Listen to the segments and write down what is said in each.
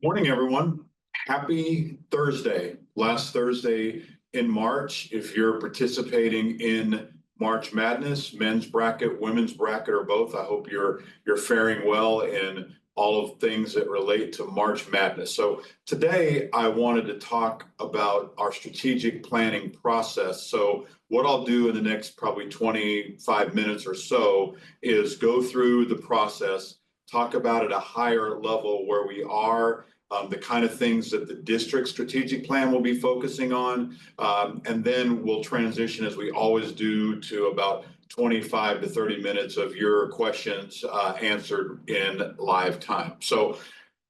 Morning, everyone. Happy Thursday. Last Thursday in March. If you're participating in March Madness, men's bracket, women's bracket, or both, I hope you're faring well in all of things that relate to March Madness. So today I wanted to talk about our strategic planning process. So what I'll do in the next probably 25 minutes or so is go through the process, talk about at a higher level where we are, the kind of things that the district strategic plan will be focusing on, and then we'll transition, as we always do, to about 25 to 30 minutes of your questions answered in live time. So a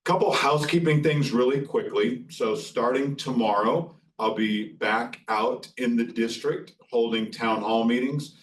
couple housekeeping things really quickly. So starting tomorrow, I'll be back out in the district holding town hall meetings.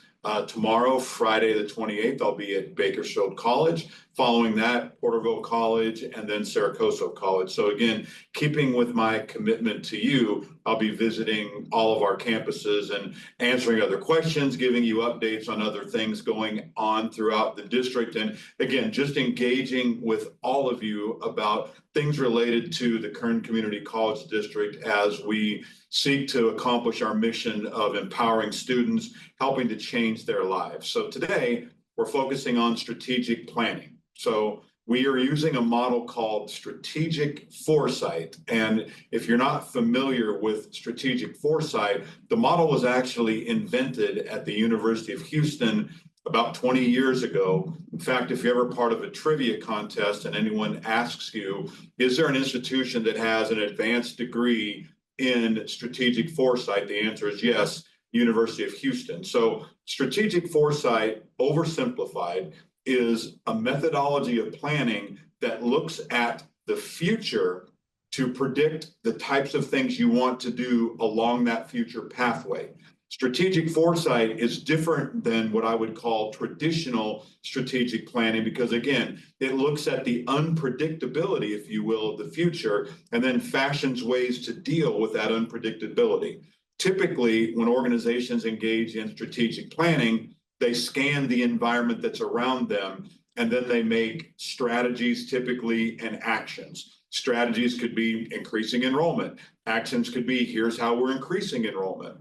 Tomorrow, Friday the 28th, I'll be at Bakersfield College. Following that, Porterville College, and then Saracoso College. So again, keeping with my commitment to you, I'll be visiting all of our campuses and answering other questions, giving you updates on other things going on throughout the district. And again, just engaging with all of you about things related to the Kern Community College District as we seek to accomplish our mission of empowering students, helping to change their lives. So today, we're focusing on strategic planning. So we are using a model called strategic foresight. And if you're not familiar with strategic foresight, the model was actually invented at the University of Houston about 20 years ago. In fact, if you're ever part of a trivia contest and anyone asks you, is there an institution that has an advanced degree in strategic foresight? The answer is yes, University of Houston. So strategic foresight, oversimplified, is a methodology of planning that looks at the future to predict the types of things you want to do along that future pathway. Strategic foresight is different than what I would call traditional strategic planning because, again, it looks at the unpredictability, if you will, of the future and then fashions ways to deal with that unpredictability. Typically, when organizations engage in strategic planning, they scan the environment that's around them, and then they make strategies typically and actions. Strategies could be increasing enrollment. Actions could be, here's how we're increasing enrollment.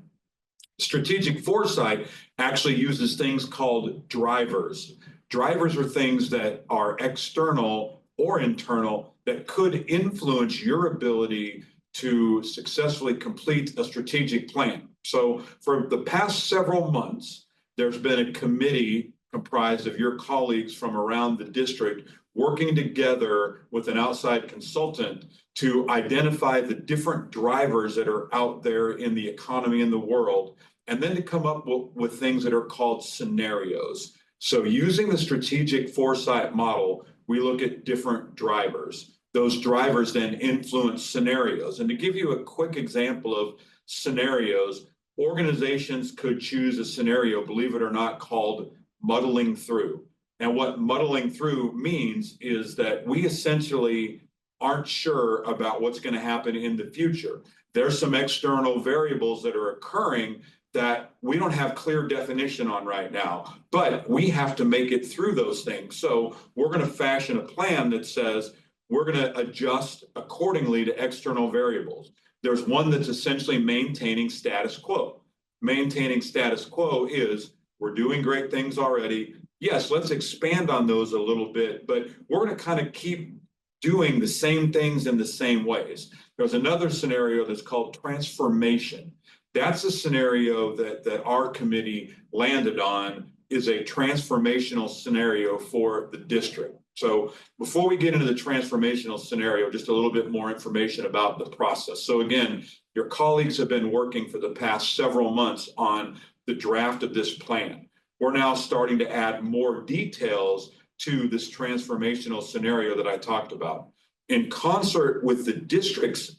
Strategic foresight actually uses things called drivers. Drivers are things that are external or internal that could influence your ability to successfully complete a strategic plan. So for the past several months, there's been a committee comprised of your colleagues from around the district working together with an outside consultant to identify the different drivers that are out there in the economy and the world, and then to come up with things that are called scenarios. So using the strategic foresight model, we look at different drivers. Those drivers then influence scenarios. And to give you a quick example of scenarios, organizations could choose a scenario, believe it or not, called muddling through. And what muddling through means is that we essentially aren't sure about what's going to happen in the future. There's some external variables that are occurring that we don't have clear definition on right now, but we have to make it through those things. So we're going to fashion a plan that says we're going to adjust accordingly to external variables. There's one that's essentially maintaining status quo. Maintaining status quo is we're doing great things already. Yes, let's expand on those a little bit, but we're going to kind of keep doing the same things in the same ways. There's another scenario that's called transformation. That's a scenario that our committee landed on, is a transformational scenario for the district. So before we get into the transformational scenario, just a little bit more information about the process. So again, your colleagues have been working for the past several months on the draft of this plan. We're now starting to add more details to this transformational scenario that I talked about. In concert with the district's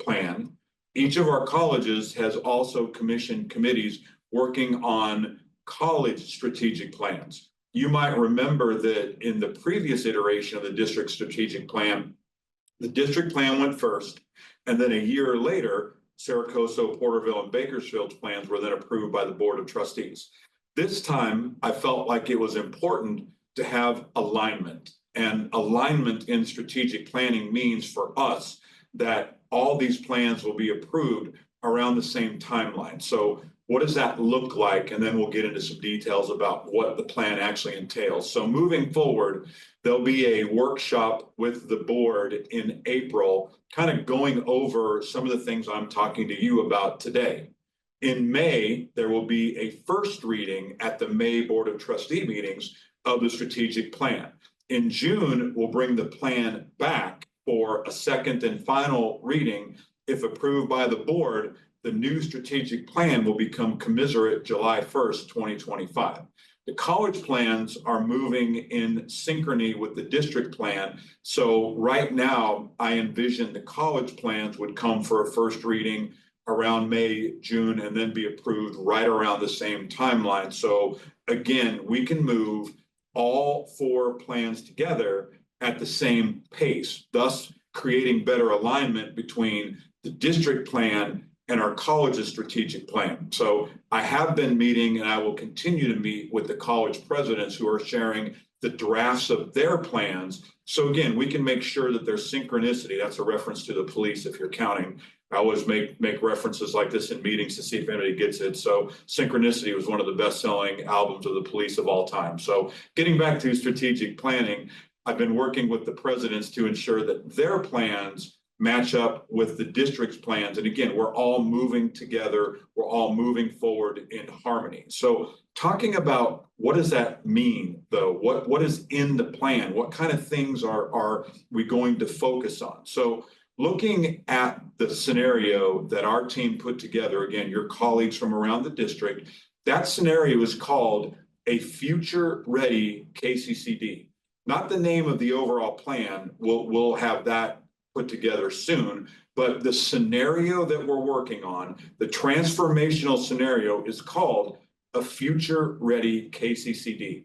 plan, each of our colleges has also commissioned committees working on college strategic plans. You might remember that in the previous iteration of the district strategic plan, the district plan went first, and then a year later, Saracoso, Porterville, and Bakersfield's plans were then approved by the Board of Trustees. This time, I felt like it was important to have alignment. And alignment in strategic planning means for us that all these plans will be approved around the same timeline. So what does that look like? And then we'll get into some details about what the plan actually entails. So moving forward, there'll be a workshop with the board in April, kind of going over some of the things I'm talking to you about today. In May, there will be a first reading at the May Board of Trustee meetings of the strategic plan. In June, we'll bring the plan back for a second and final reading. If approved by the board, the new strategic plan will become commensurate July 1st, 2025. The college plans are moving in synchrony with the district plan. So right now, I envision the college plans would come for a first reading around May, June, and then be approved right around the same timeline. So again, we can move all four plans together at the same pace, thus creating better alignment between the district plan and our college's strategic plan. So I have been meeting, and I will continue to meet with the college presidents who are sharing the drafts of their plans. So again, we can make sure that there's synchronicity. That's a reference to the police if you're counting. I always make references like this in meetings to see if anybody gets it. So Synchronicity was one of the best-selling albums of the police of all time. So getting back to strategic planning, I've been working with the presidents to ensure that their plans match up with the district's plans. And again, we're all moving together. We're all moving forward in harmony. So talking about what does that mean, though? What is in the plan? What kind of things are we going to focus on? So looking at the scenario that our team put together, again, your colleagues from around the district, that scenario is called a future-ready KCCD. Not the name of the overall plan. We'll have that put together soon, but the scenario that we're working on, the transformational scenario, is called a future-ready KCCD.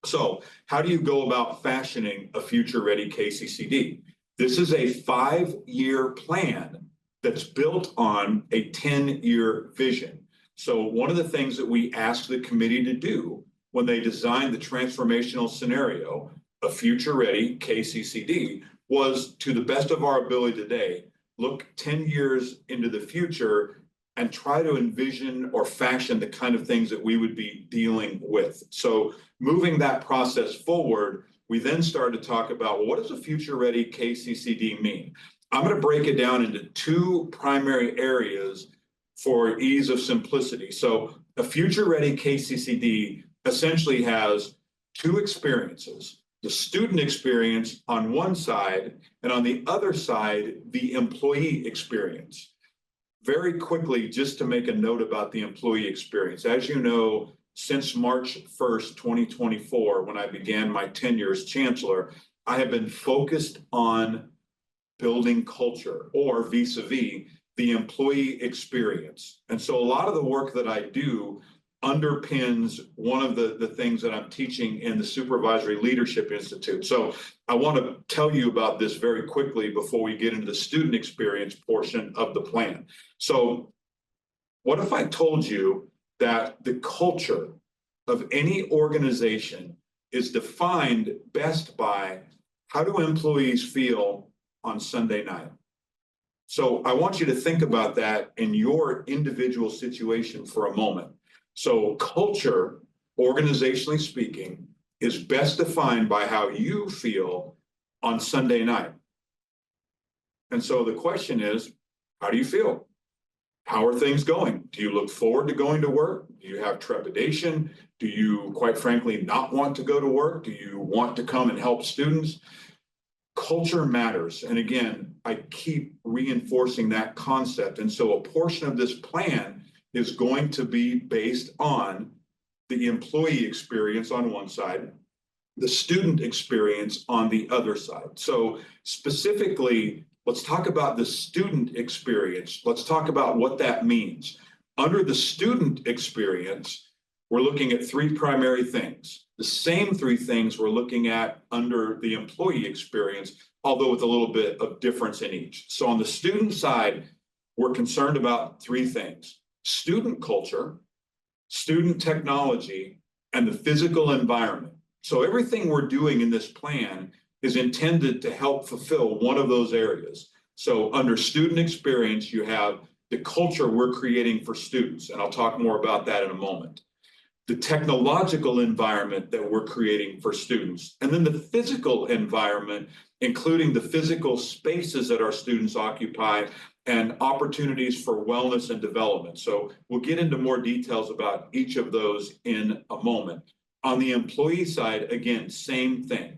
So how do you go about fashioning a future-ready KCCD? This is a 5-year plan that's built on a 10-year vision. So one of the things that we asked the committee to do when they designed the transformational scenario, a future-ready KCCD, was, to the best of our ability today, look 10 years into the future and try to envision or fashion the kind of things that we would be dealing with. So moving that process forward, we then started to talk about, well, what does a future-ready KCCD mean? I'm going to break it down into two primary areas for ease of simplicity. So a future-ready KCCD essentially has two experiences: the student experience on one side, and on the other side, the employee experience. Very quickly, just to make a note about the employee experience. As you know, since March 1st, 2024, when I began my tenure as chancellor, I have been focused on building culture, or vis-a-vis the employee experience. And so a lot of the work that I do underpins one of the things that I'm teaching in the Supervisory Leadership Institute. So I want to tell you about this very quickly before we get into the student experience portion of the plan. So what if I told you that the culture of any organization is defined best by how do employees feel on Sunday night? So I want you to think about that in your individual situation for a moment. So culture, organizationally speaking, is best defined by how you feel on Sunday night. And so the question is, how do you feel? How are things going? Do you look forward to going to work? Do you have trepidation? Do you, quite frankly, not want to go to work? Do you want to come and help students? Culture matters. And again, I keep reinforcing that concept. And so a portion of this plan is going to be based on the employee experience on one side, the student experience on the other side. So specifically, let's talk about the student experience. Let's talk about what that means. Under the student experience, we're looking at three primary things. The same three things we're looking at under the employee experience, although with a little bit of difference in each. So on the student side, we're concerned about three things: student culture, student technology, and the physical environment. So everything we're doing in this plan is intended to help fulfill one of those areas. So under student experience, you have the culture we're creating for students, and I'll talk more about that in a moment. The technological environment that we're creating for students, and then the physical environment, including the physical spaces that our students occupy and opportunities for wellness and development. So we'll get into more details about each of those in a moment. On the employee side, again, same thing.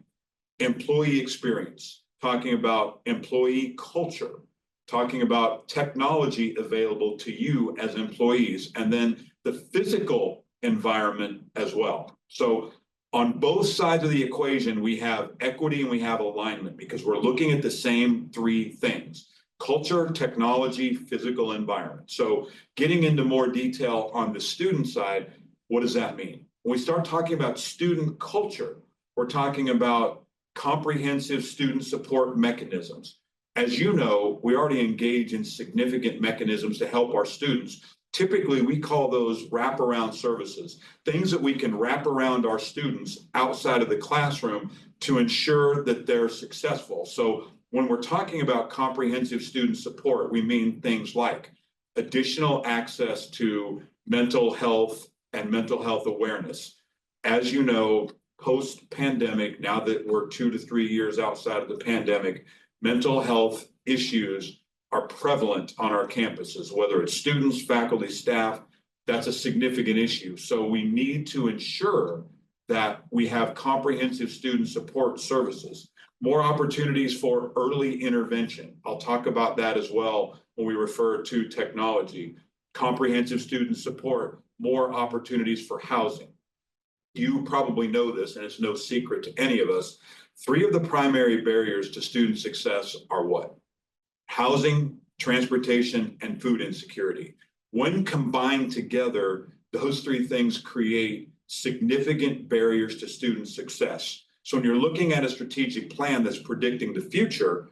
Employee experience, talking about employee culture, talking about technology available to you as employees, and then the physical environment as well. So on both sides of the equation, we have equity and we have alignment because we're looking at the same three things: culture, technology, physical environment. So getting into more detail on the student side, what does that mean? When we start talking about student culture, we're talking about comprehensive student support mechanisms. As you know, we already engage in significant mechanisms to help our students. Typically, we call those wraparound services, things that we can wrap around our students outside of the classroom to ensure that they're successful. So when we're talking about comprehensive student support, we mean things like additional access to mental health and mental health awareness. As you know, post-pandemic, now that we're 2 to 3 years outside of the pandemic, mental health issues are prevalent on our campuses, whether it's students, faculty, staff. That's a significant issue. So we need to ensure that we have comprehensive student support services, more opportunities for early intervention. I'll talk about that as well when we refer to technology, comprehensive student support, more opportunities for housing. You probably know this, and it's no secret to any of us. 3 of the primary barriers to student success are what? Housing, transportation, and food insecurity. When combined together, those 3 things create significant barriers to student success. So when you're looking at a strategic plan that's predicting the future,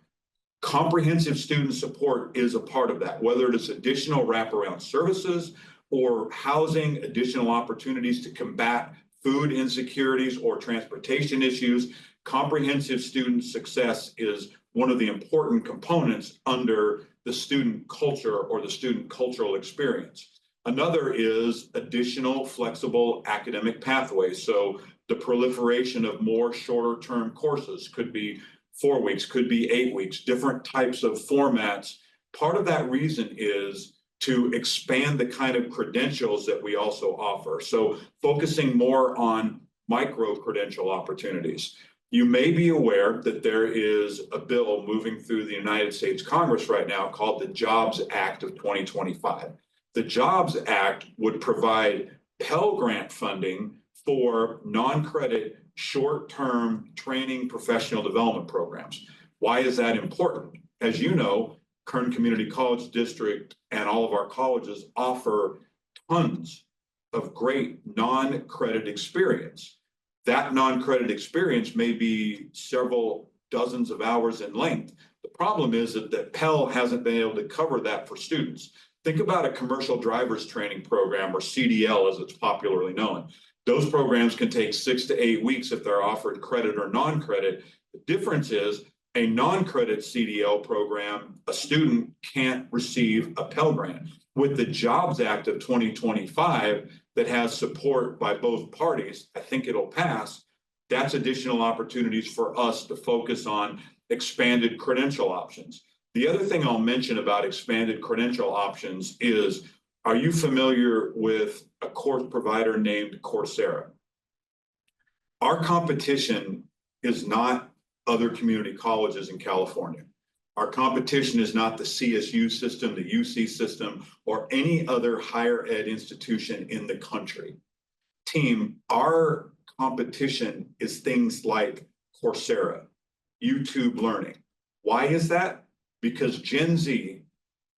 comprehensive student support is a part of that, whether it is additional wraparound services or housing, additional opportunities to combat food insecurities or transportation issues. Comprehensive student success is one of the important components under the student culture or the student cultural experience. Another is additional flexible academic pathways. So the proliferation of more shorter term courses could be 4 weeks, could be 8 weeks, different types of formats. Part of that reason is to expand the kind of credentials that we also offer. So focusing more on micro credential opportunities. You may be aware that there is a bill moving through the United States Congress right now called the Jobs Act of 2025. The Jobs Act would provide Pell Grant funding for non-credit, short-term training professional development programs. Why is that important? As you know, Kern Community College District and all of our colleges offer tons of great non-credit experience. That non-credit experience may be several dozens of hours in length. The problem is that Pell hasn't been able to cover that for students. Think about a commercial driver's training program, or CDL as it's popularly known. Those programs can take 6 to 8 weeks if they're offered credit or non-credit. The difference is a non-credit CDL program, a student can't receive a Pell Grant. With the Jobs Act of 2025 that has support by both parties, I think it'll pass. That's additional opportunities for us to focus on expanded credential options. The other thing I'll mention about expanded credential options is, are you familiar with a course provider named Coursera? Our competition is not other community colleges in California. Our competition is not the CSU system, the UC system, or any other higher ed institution in the country. Team, our competition is things like Coursera, YouTube Learning. Why is that? Because Gen Z,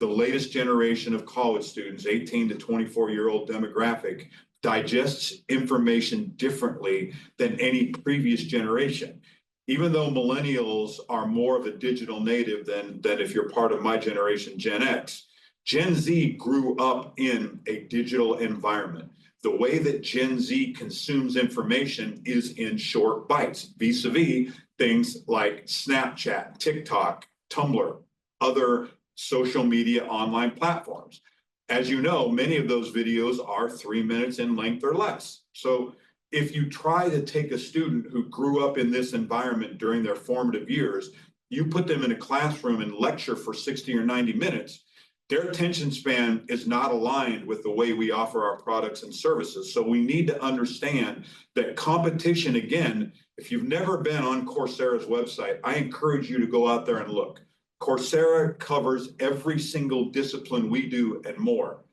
the latest generation of college students, 18 to 24-year-old demographic, digests information differently than any previous generation. Even though millennials are more of a digital native than if you're part of my generation, Gen X, Gen Z grew up in a digital environment. The way that Gen Z consumes information is in short bites, vis-a-vis things like Snapchat, TikTok, Tumblr, other social media online platforms. As you know, many of those videos are 3 minutes in length or less. So if you try to take a student who grew up in this environment during their formative years, you put them in a classroom and lecture for 60 or 90 minutes, their attention span is not aligned with the way we offer our products and services. So we need to understand that competition, again, if you've never been on Coursera's website, I encourage you to go out there and look. Coursera covers every single discipline we do and more.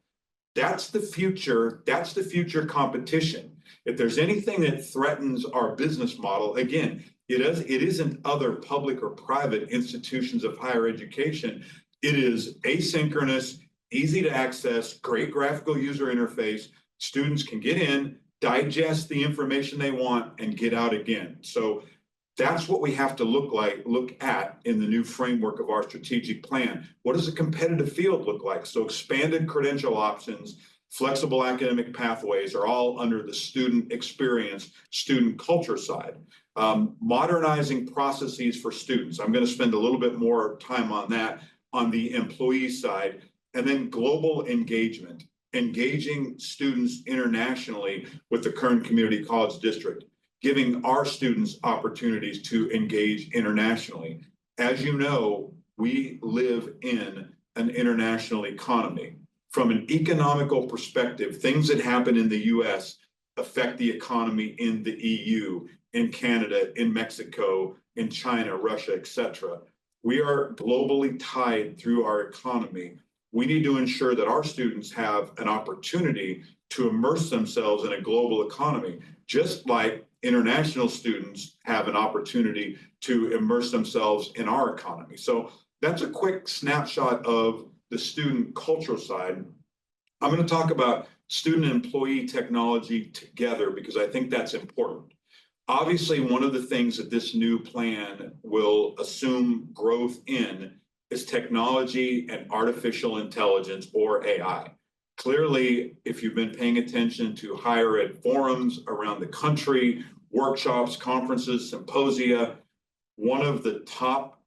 That's the future. That's the future competition. If there's anything that threatens our business model, again, it isn't other public or private institutions of higher education. It is asynchronous, easy to access, great graphical user interface. Students can get in, digest the information they want, and get out again. So that's what we have to look at in the new framework of our strategic plan. What does a competitive field look like? So expanded credential options, flexible academic pathways are all under the student experience, student culture side. Modernizing processes for students. I'm going to spend a little bit more time on that on the employee side. And then global engagement, engaging students internationally with the Kern Community College District, giving our students opportunities to engage internationally. As you know, we live in an international economy. From an economical perspective, things that happen in the US affect the economy in the EU, in Canada, in Mexico, in China, Russia, etc. We are globally tied through our economy. We need to ensure that our students have an opportunity to immerse themselves in a global economy, just like international students have an opportunity to immerse themselves in our economy. So that's a quick snapshot of the student cultural side. I'm going to talk about student and employee technology together because I think that's important. Obviously, one of the things that this new plan will assume growth in is technology and artificial intelligence, or AI. Clearly, if you've been paying attention to higher ed forums around the country, workshops, conferences, symposia, one of the top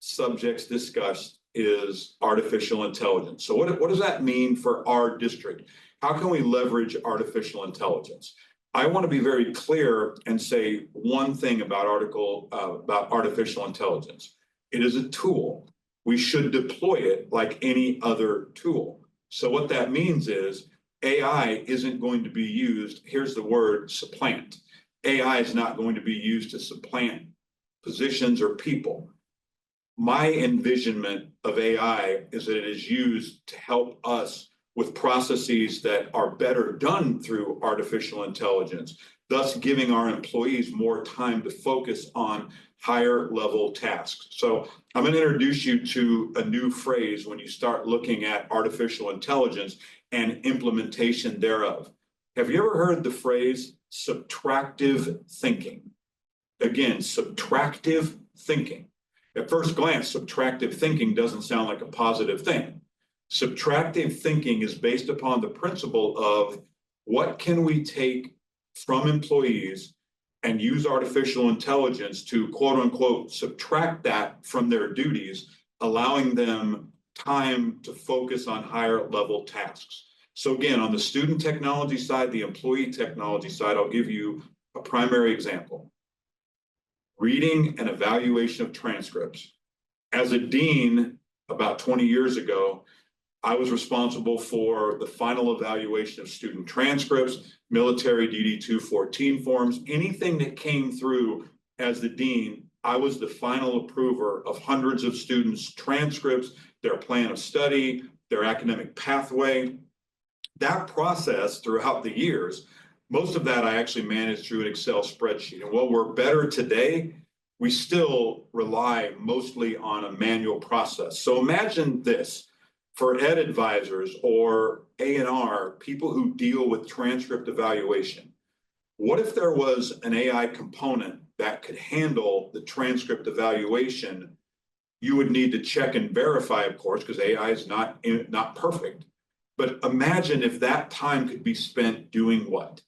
subjects discussed is artificial intelligence. So what does that mean for our district? How can we leverage artificial intelligence? I want to be very clear and say one thing about artificial intelligence. It is a tool. We should deploy it like any other tool. So what that means is AI isn't going to be used, here's the word, supplant. AI is not going to be used to supplant positions or people. My envisionment of AI is that it is used to help us with processes that are better done through artificial intelligence, thus giving our employees more time to focus on higher level tasks. So I'm going to introduce you to a new phrase when you start looking at artificial intelligence and implementation thereof. Have you ever heard the phrase subtractive thinking? Again, subtractive thinking. At first glance, subtractive thinking doesn't sound like a positive thing. Subtractive thinking is based upon the principle of what can we take from employees and use artificial intelligence to, quote unquote, subtract that from their duties, allowing them time to focus on higher level tasks. So again, on the student technology side, the employee technology side, I'll give you a primary example. Reading and evaluation of transcripts. As a dean about 20 years ago, I was responsible for the final evaluation of student transcripts, military DD 214 forms, anything that came through as the dean. I was the final approver of hundreds of students' transcripts, their plan of study, their academic pathway. That process throughout the years, most of that I actually managed through an Excel spreadsheet. And while we're better today, we still rely mostly on a manual process. So imagine this. For ed advisors or A&R, people who deal with transcript evaluation, what if there was an AI component that could handle the transcript evaluation? You would need to check and verify, of course, because AI is not perfect. But imagine if that time could be spent doing what?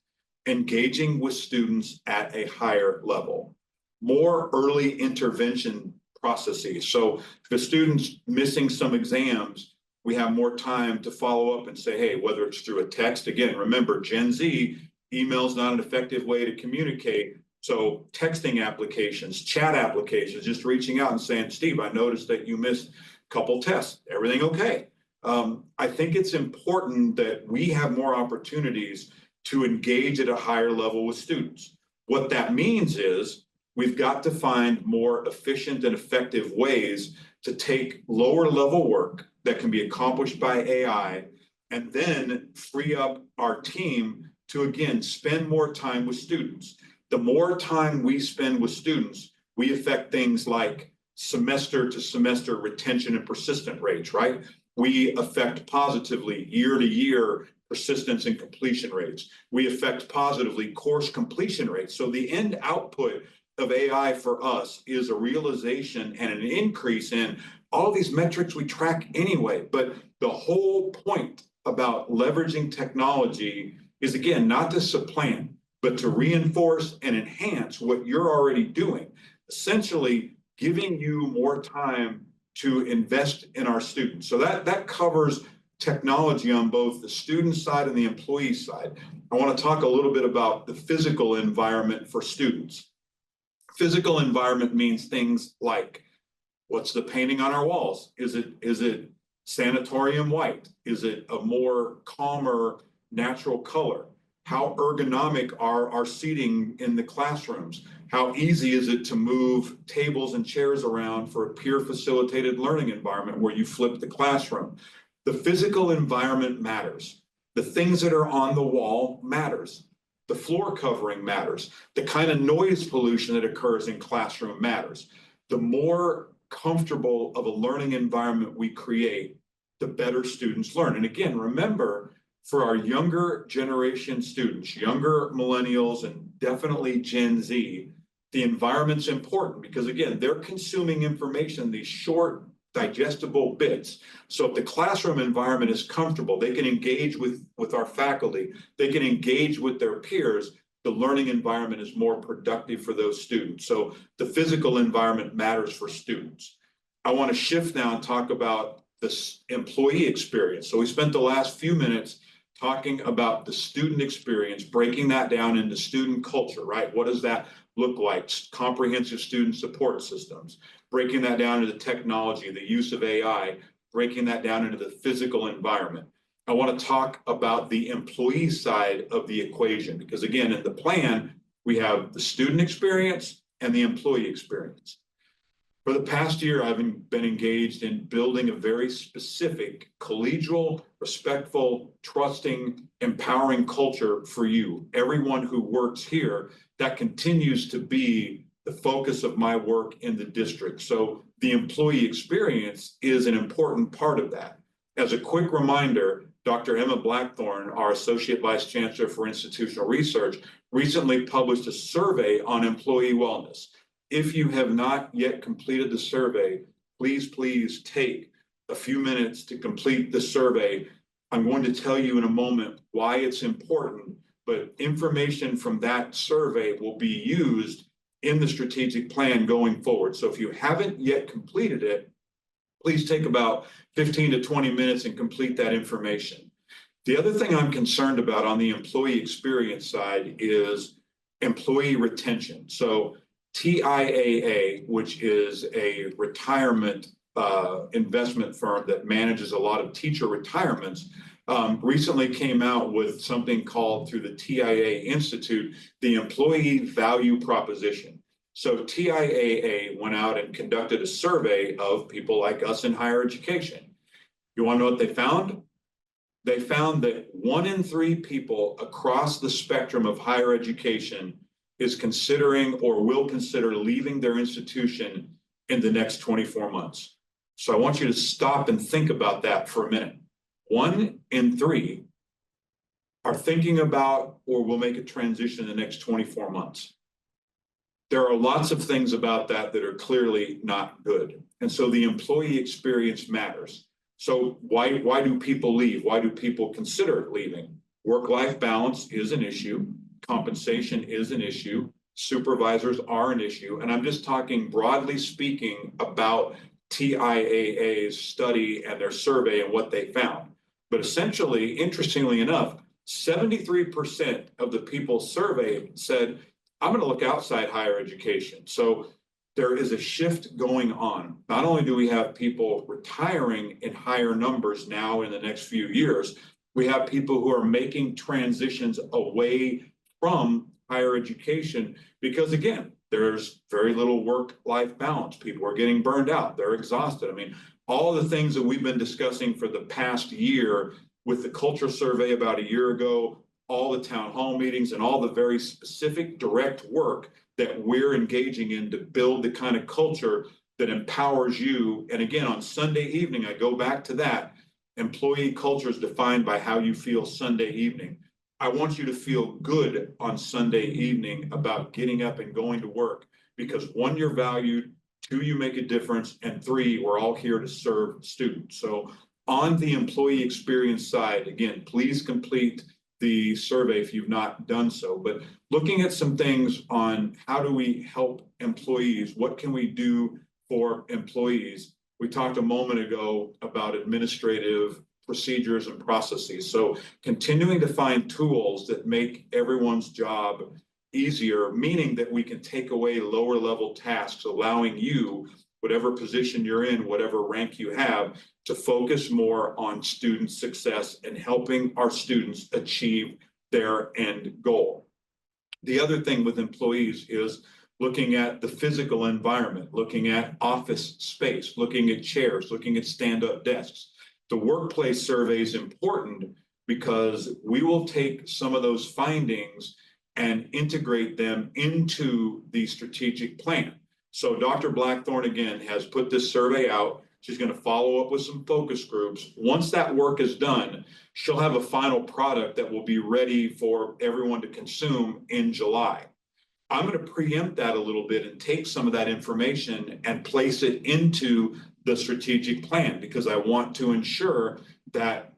Engaging with students at a higher level, more early intervention processes. So if a student's missing some exams, we have more time to follow up and say, hey, whether it's through a text, again, remember Gen Z, email is not an effective way to communicate. So texting applications, chat applications, just reaching out and saying, Steve, I noticed that you missed a couple tests. Everything okay? I think it's important that we have more opportunities to engage at a higher level with students. What that means is we've got to find more efficient and effective ways to take lower level work that can be accomplished by AI and then free up our team to, again, spend more time with students. The more time we spend with students, we affect things like semester to semester retention and persistent rates, right? We affect positively year to year persistence and completion rates. We affect positively course completion rates. So the end output of AI for us is a realization and an increase in all these metrics we track anyway. But the whole point about leveraging technology is, again, not to supplant, but to reinforce and enhance what you're already doing, essentially giving you more time to invest in our students. So that covers technology on both the student side and the employee side. I want to talk a little bit about the physical environment for students. Physical environment means things like, what's the painting on our walls? Is it sanatorium white? Is it a more calmer natural color? How ergonomic are our seating in the classrooms? How easy is it to move tables and chairs around for a peer facilitated learning environment where you flip the classroom? The physical environment matters. The things that are on the wall matters. The floor covering matters. The kind of noise pollution that occurs in classroom matters. The more comfortable of a learning environment we create, the better students learn. And again, remember, for our younger generation students, younger millennials, and definitely Gen Z, the environment's important because, again, they're consuming information, these short, digestible bits. So if the classroom environment is comfortable, they can engage with our faculty, they can engage with their peers, the learning environment is more productive for those students. So the physical environment matters for students. I want to shift now and talk about this employee experience. So we spent the last few minutes talking about the student experience, breaking that down into student culture, right? What does that look like? Comprehensive student support systems, breaking that down into technology, the use of AI, breaking that down into the physical environment. I want to talk about the employee side of the equation, because again, in the plan, we have the student experience and the employee experience. For the past year, I've been engaged in building a very specific collegial, respectful, trusting, empowering culture for you, everyone who works here. That continues to be the focus of my work in the district. So the employee experience is an important part of that. As a quick reminder, Dr. Emma Blackthorne, our Associate Vice Chancellor for Institutional Research, recently published a survey on employee wellness. If you have not yet completed the survey, please take a few minutes to complete the survey. I'm going to tell you in a moment why it's important, but information from that survey will be used in the strategic plan going forward. So if you haven't yet completed it, please take about 15 to 20 minutes and complete that information. The other thing I'm concerned about on the employee experience side is employee retention. So TIAA, which is a retirement investment firm that manages a lot of teacher retirements, recently came out with something called, through the TIAA Institute, the Employee Value Proposition. So TIAA went out and conducted a survey of people like us in higher education. You want to know what they found? They found that 1 in 3 people across the spectrum of higher education is considering or will consider leaving their institution in the next 24 months. So I want you to stop and think about that for a minute. 1 in 3 are thinking about or will make a transition in the next 24 months. There are lots of things about that that are clearly not good. And so the employee experience matters. So why do people leave? Why do people consider leaving? Work-life balance is an issue. Compensation is an issue. Supervisors are an issue. And I'm just talking broadly speaking about TIAA's study and their survey and what they found. But essentially, interestingly enough, 73% of the people surveyed said, I'm going to look outside higher education. So there is a shift going on. Not only do we have people retiring in higher numbers now in the next few years, we have people who are making transitions away from higher education because, again, there's very little work-life balance. People are getting burned out. They're exhausted. I mean, all the things that we've been discussing for the past year with the culture survey about a year ago, all the town hall meetings and all the very specific direct work that we're engaging in to build the kind of culture that empowers you. And again, on Sunday evening, I go back to that. Employee culture is defined by how you feel Sunday evening. I want you to feel good on Sunday evening about getting up and going to work because one, you're valued, two, you make a difference, and three, we're all here to serve students. So on the employee experience side, again, please complete the survey if you've not done so, but looking at some things on how do we help employees, what can we do for employees? We talked a moment ago about administrative procedures and processes. So continuing to find tools that make everyone's job easier, meaning that we can take away lower level tasks, allowing you, whatever position you're in, whatever rank you have, to focus more on student success and helping our students achieve their end goal. The other thing with employees is looking at the physical environment, looking at office space, looking at chairs, looking at stand-up desks. The workplace survey is important because we will take some of those findings and integrate them into the strategic plan. So Dr. Blackthorne, again, has put this survey out. She's going to follow up with some focus groups. Once that work is done, she'll have a final product that will be ready for everyone to consume in July. I'm going to preempt that a little bit and take some of that information and place it into the strategic plan because I want to ensure that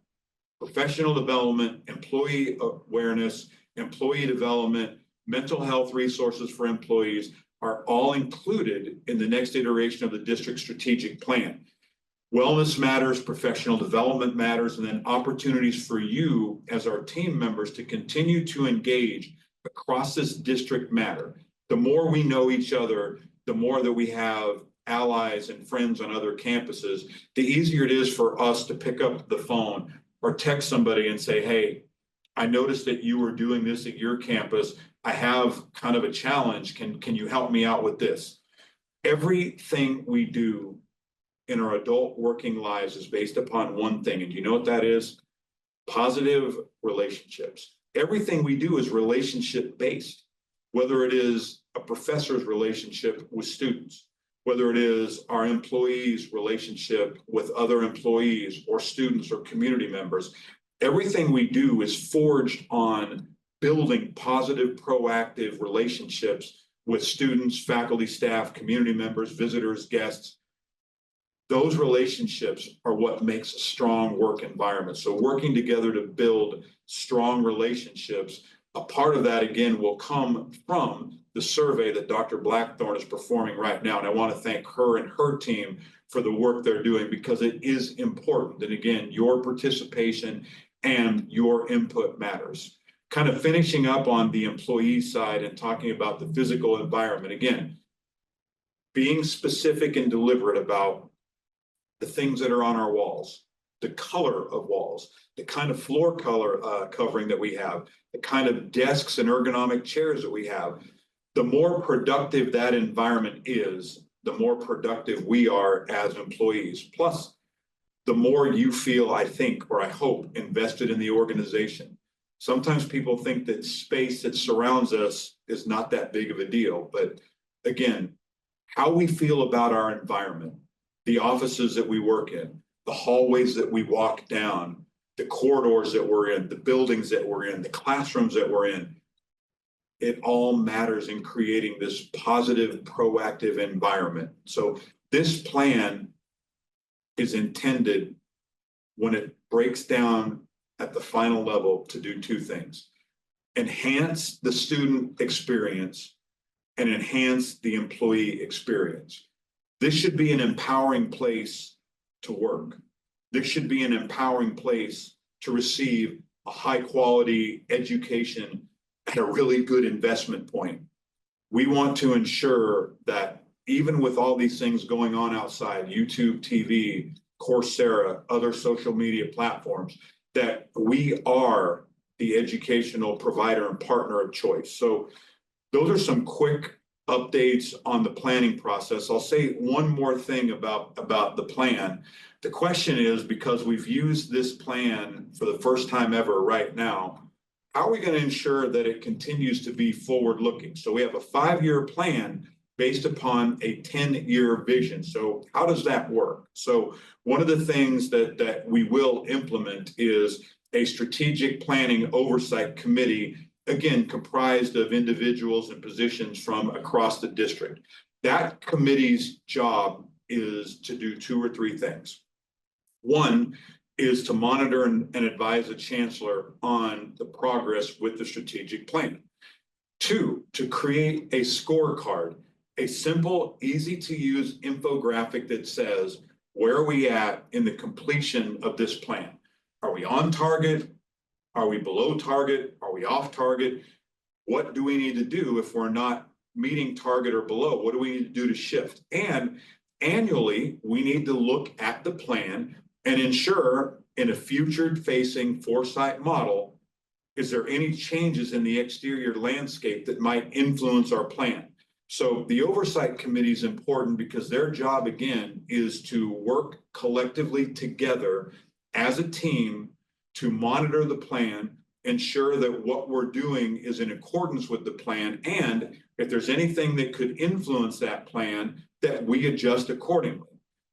professional development, employee awareness, employee development, mental health resources for employees are all included in the next iteration of the district strategic plan. Wellness matters, professional development matters, and then opportunities for you as our team members to continue to engage across this district matter. The more we know each other, the more that we have allies and friends on other campuses, the easier it is for us to pick up the phone or text somebody and say, hey, I noticed that you were doing this at your campus. I have kind of a challenge. Can you help me out with this? Everything we do in our adult working lives is based upon one thing. And you know what that is? Positive relationships. Everything we do is relationship based, whether it is a professor's relationship with students, whether it is our employees' relationship with other employees or students or community members. Everything we do is forged on building positive, proactive relationships with students, faculty, staff, community members, visitors, guests. Those relationships are what makes a strong work environment. So working together to build strong relationships, a part of that, again, will come from the survey that Dr. Blackthorne is performing right now. And I want to thank her and her team for the work they're doing because it is important. And again, your participation and your input matters. Kind of finishing up on the employee side and talking about the physical environment. Again, being specific and deliberate about the things that are on our walls, the color of walls, the kind of floor color covering that we have, the kind of desks and ergonomic chairs that we have. The more productive that environment is, the more productive we are as employees. Plus, the more you feel, I think, or I hope, invested in the organization. Sometimes people think that space that surrounds us is not that big of a deal. But again, how we feel about our environment, the offices that we work in, the hallways that we walk down, the corridors that we're in, the buildings that we're in, the classrooms that we're in, it all matters in creating this positive, proactive environment. So this plan is intended when it breaks down at the final level to do two things: enhance the student experience and enhance the employee experience. This should be an empowering place to work. This should be an empowering place to receive a high quality education at a really good investment point. We want to ensure that even with all these things going on outside, YouTube TV, Coursera, other social media platforms, that we are the educational provider and partner of choice. So those are some quick updates on the planning process. I'll say one more thing about the plan. The question is, because we've used this plan for the first time ever right now, how are we going to ensure that it continues to be forward-looking? So we have a 5-year plan based upon a 10-year vision. So how does that work? So one of the things that we will implement is a strategic planning oversight committee, again, comprised of individuals and positions from across the district. That committee's job is to do 2 or 3 things. One is to monitor and advise the chancellor on the progress with the strategic plan. 2, to create a scorecard, a simple, easy to use infographic that says, where are we at in the completion of this plan? Are we on target? Are we below target? Are we off target? What do we need to do if we're not meeting target or below? What do we need to do to shift? And annually, we need to look at the plan and ensure in a future-facing foresight model, is there any changes in the exterior landscape that might influence our plan? So the oversight committee is important because their job, again, is to work collectively together as a team to monitor the plan, ensure that what we're doing is in accordance with the plan, and if there's anything that could influence that plan, that we adjust accordingly.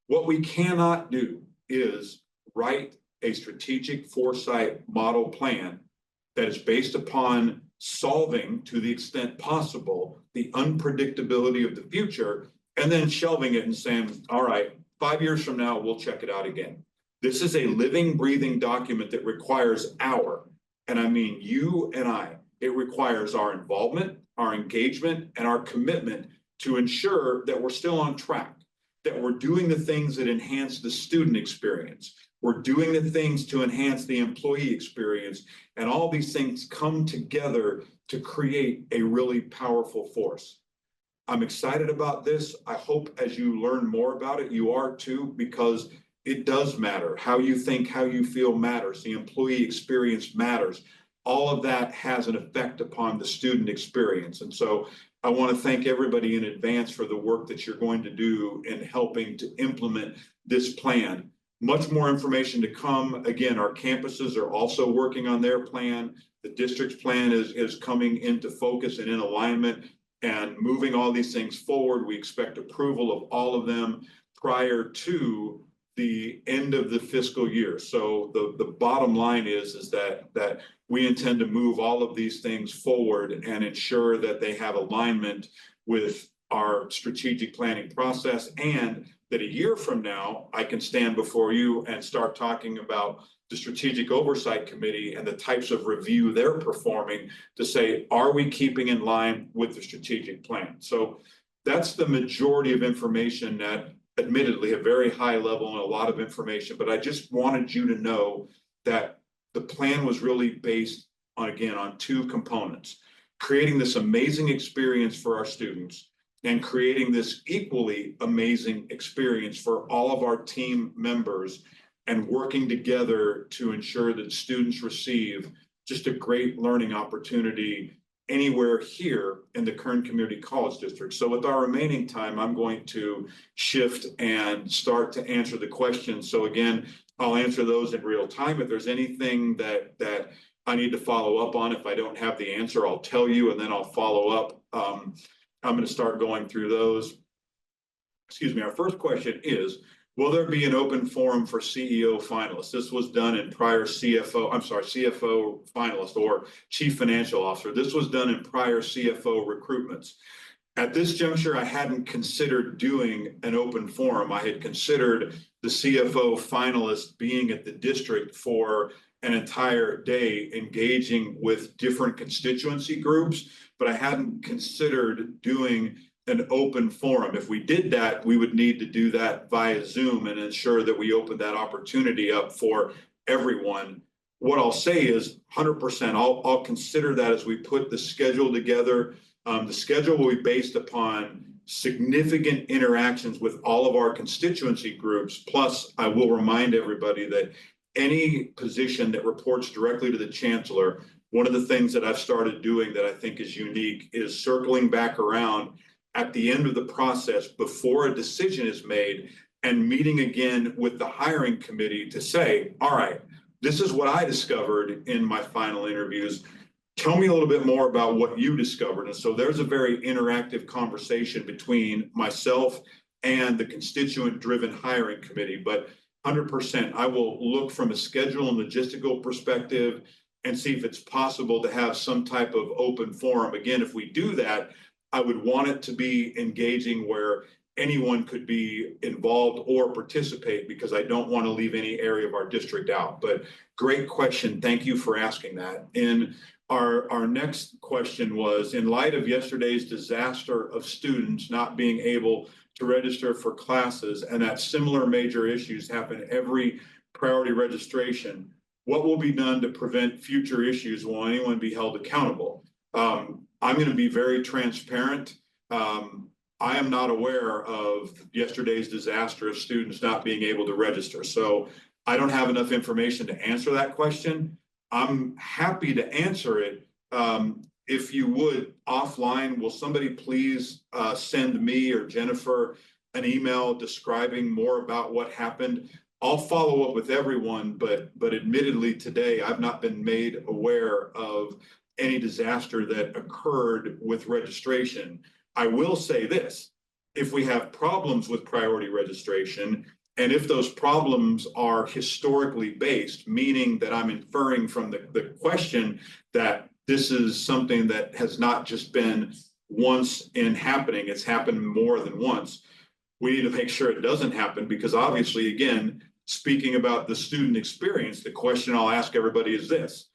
What we cannot do is write a strategic foresight model plan that is based upon solving, to the extent possible, the unpredictability of the future, and then shelving it and saying, all right, 5 years from now, we'll check it out again. This is a living, breathing document that requires and I mean you and I, it requires our involvement, our engagement, and our commitment to ensure that we're still on track, that we're doing the things that enhance the student experience. We're doing the things to enhance the employee experience, and all these things come together to create a really powerful force. I'm excited about this. I hope as you learn more about it, you are too, because it does matter. How you think, how you feel matters. The employee experience matters. All of that has an effect upon the student experience. And so I want to thank everybody in advance for the work that you're going to do in helping to implement this plan. Much more information to come. Again, our campuses are also working on their plan. The district's plan is coming into focus and in alignment and moving all these things forward. We expect approval of all of them prior to the end of the fiscal year. So the bottom line is that we intend to move all of these things forward and ensure that they have alignment with our strategic planning process, and that a year from now, I can stand before you and start talking about the Strategic Oversight Committee and the types of review they're performing to say, are we keeping in line with the strategic plan? So that's the majority of information, that admittedly a very high level and a lot of information, but I just wanted you to know that the plan was really based on, again, on 2 components: creating this amazing experience for our students and creating this equally amazing experience for all of our team members, and working together to ensure that students receive just a great learning opportunity anywhere here in the Kern Community College District. So with our remaining time, I'm going to shift and start to answer the questions. So again, I'll answer those in real time. If there's anything that I need to follow up on, if I don't have the answer, I'll tell you, and then I'll follow up. I'm going to start going through those. Excuse me. Our first question is, will there be an open forum for CEO finalists? This was done in prior CFO finalist or chief financial officer. This was done in prior CFO recruitments. At this juncture, I hadn't considered doing an open forum. I had considered the CFO finalist being at the district for an entire day, engaging with different constituency groups, but I hadn't considered doing an open forum. If we did that, we would need to do that via Zoom and ensure that we open that opportunity up for everyone. What I'll say is 100%, I'll consider that as we put the schedule together. The schedule will be based upon significant interactions with all of our constituency groups. Plus, I will remind everybody that any position that reports directly to the chancellor, one of the things that I've started doing that I think is unique is circling back around at the end of the process before a decision is made and meeting again with the hiring committee to say, all right, this is what I discovered in my final interviews. Tell me a little bit more about what you discovered. And so there's a very interactive conversation between myself and the constituent-driven hiring committee. But 100%, I will look from a schedule and logistical perspective and see if it's possible to have some type of open forum. Again, if we do that, I would want it to be engaging where anyone could be involved or participate, because I don't want to leave any area of our district out. But great question. Thank you for asking that. In our next question was, in light of yesterday's disaster of students not being able to register for classes and that similar major issues happen every priority registration, what will be done to prevent future issues? Will anyone be held accountable? I'm going to be very transparent. I am not aware of yesterday's disaster of students not being able to register. So I don't have enough information to answer that question. I'm happy to answer it. If you would, offline, will somebody please send me or Jennifer an email describing more about what happened? I'll follow up with everyone, but admittedly today, I've not been made aware of any disaster that occurred with registration. I will say this, if we have problems with priority registration, and if those problems are historically based, meaning that I'm inferring from the question that this is something that has not just been once in happening, it's happened more than once. We need to make sure it doesn't happen, because obviously, again, speaking about the student experience, the question I'll ask everybody is this: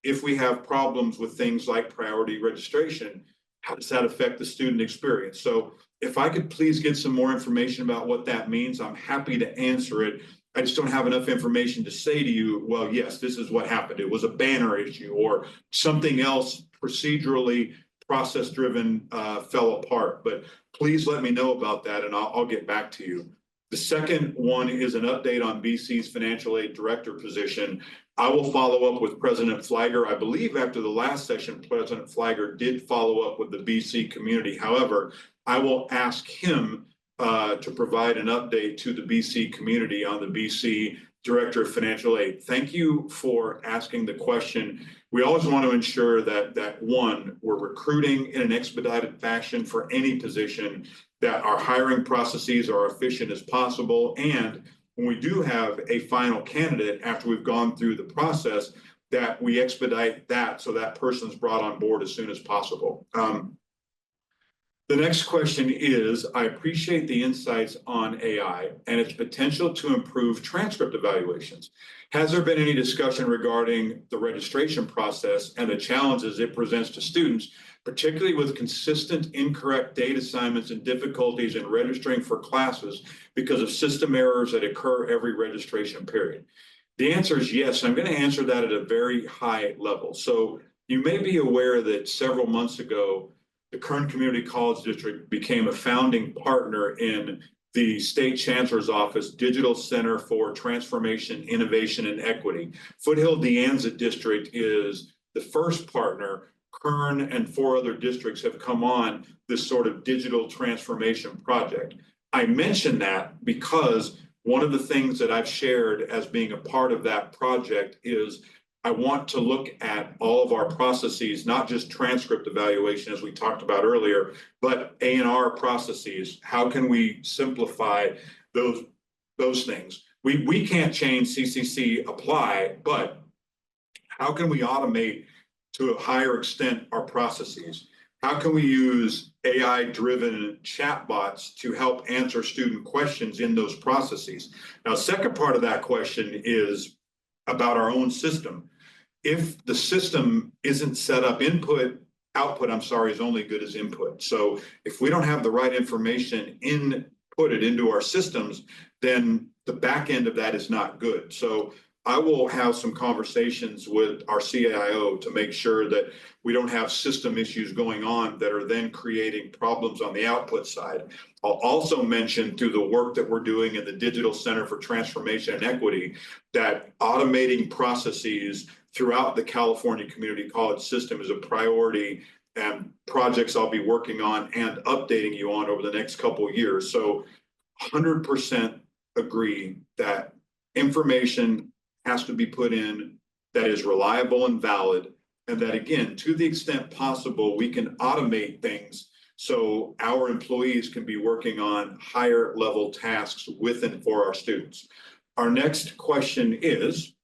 if we have problems with things like priority registration, how does that affect the student experience? So if I could please get some more information about what that means, I'm happy to answer it. I just don't have enough information to say to you, well, yes, this is what happened. It was a banner issue or something else procedurally process-driven fell apart. But please let me know about that and I'll get back to you. The second one is an update on BC's financial aid director position. I will follow up with President Flagger. I believe after the last session, President Flagger did follow up with the BC community. However, I will ask him to provide an update to the BC community on the BC Director of Financial Aid. Thank you for asking the question. We always want to ensure that one, we're recruiting in an expedited fashion for any position, that our hiring processes are efficient as possible, and when we do have a final candidate after we've gone through the process, that we expedite that so that person's brought on board as soon as possible. The next question is, I appreciate the insights on AI and its potential to improve transcript evaluations. Has there been any discussion regarding the registration process and the challenges it presents to students, particularly with consistent incorrect date assignments and difficulties in registering for classes because of system errors that occur every registration period? The answer is yes. I'm going to answer that at a very high level. So you may be aware that several months ago, the Kern Community College District became a founding partner in the State Chancellor's Office Digital Center for Transformation, Innovation, and Equity. Foothill De Anza District is the first partner. Kern and 4 other districts have come on this sort of digital transformation project. I mention that because one of the things that I've shared as being a part of that project is I want to look at all of our processes, not just transcript evaluation, as we talked about earlier, but A&R processes. How can we simplify those things? We can't change CCC apply, but how can we automate to a higher extent our processes? How can we use AI-driven chatbots to help answer student questions in those processes. Now, second part of that question is about our own system. If the system isn't set up, output, I'm sorry, is only good as input. So if we don't have the right information inputted into our systems, then the back end of that is not good. So I will have some conversations with our CIO to make sure that we don't have system issues going on that are then creating problems on the output side. I'll also mention through the work that we're doing in the Digital Center for Transformation and Equity that automating processes throughout the California Community College system is a priority and projects I'll be working on and updating you on over the next couple of years. So 100% agree that information has to be put in that is reliable and valid, and that, again, to the extent possible, we can automate things so our employees can be working on higher level tasks with and for our students. Our next question is,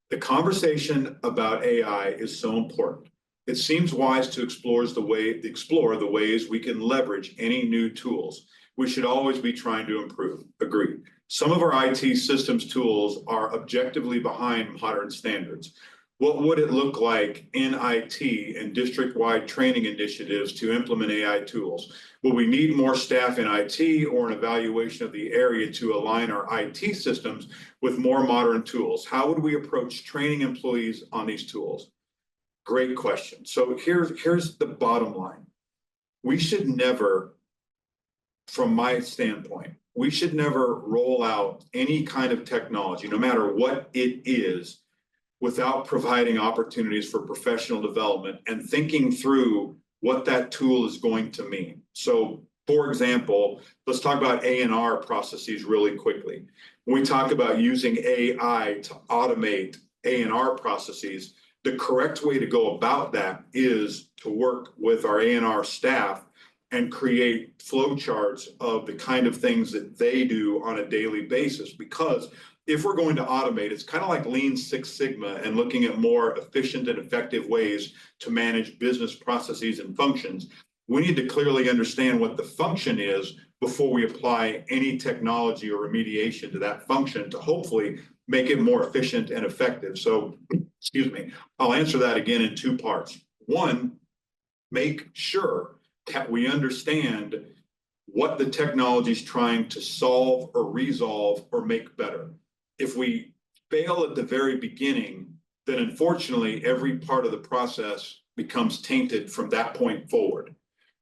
the conversation about AI is so important. It seems wise to explore the ways we can leverage any new tools. We should always be trying to improve. Agreed. Some of our IT systems tools are objectively behind modern standards. What would it look like in IT and district-wide training initiatives to implement AI tools? Will we need more staff in IT or an evaluation of the area to align our IT systems with more modern tools? How would we approach training employees on these tools? Great question. So here's the bottom line. We should never, from my standpoint, we should never roll out any kind of technology, no matter what it is, without providing opportunities for professional development and thinking through what that tool is going to mean. So, for example, let's talk about A&R processes really quickly. When we talk about using AI to automate A&R processes, the correct way to go about that is to work with our A&R staff and create flowcharts of the kind of things that they do on a daily basis. Because if we're going to automate, it's kind of like Lean Six Sigma and looking at more efficient and effective ways to manage business processes and functions. We need to clearly understand what the function is before we apply any technology or remediation to that function to hopefully make it more efficient and effective. So, excuse me, I'll answer that again in two parts. One, make sure that we understand what the technology is trying to solve or resolve or make better. If we fail at the very beginning, then unfortunately every part of the process becomes tainted from that point forward.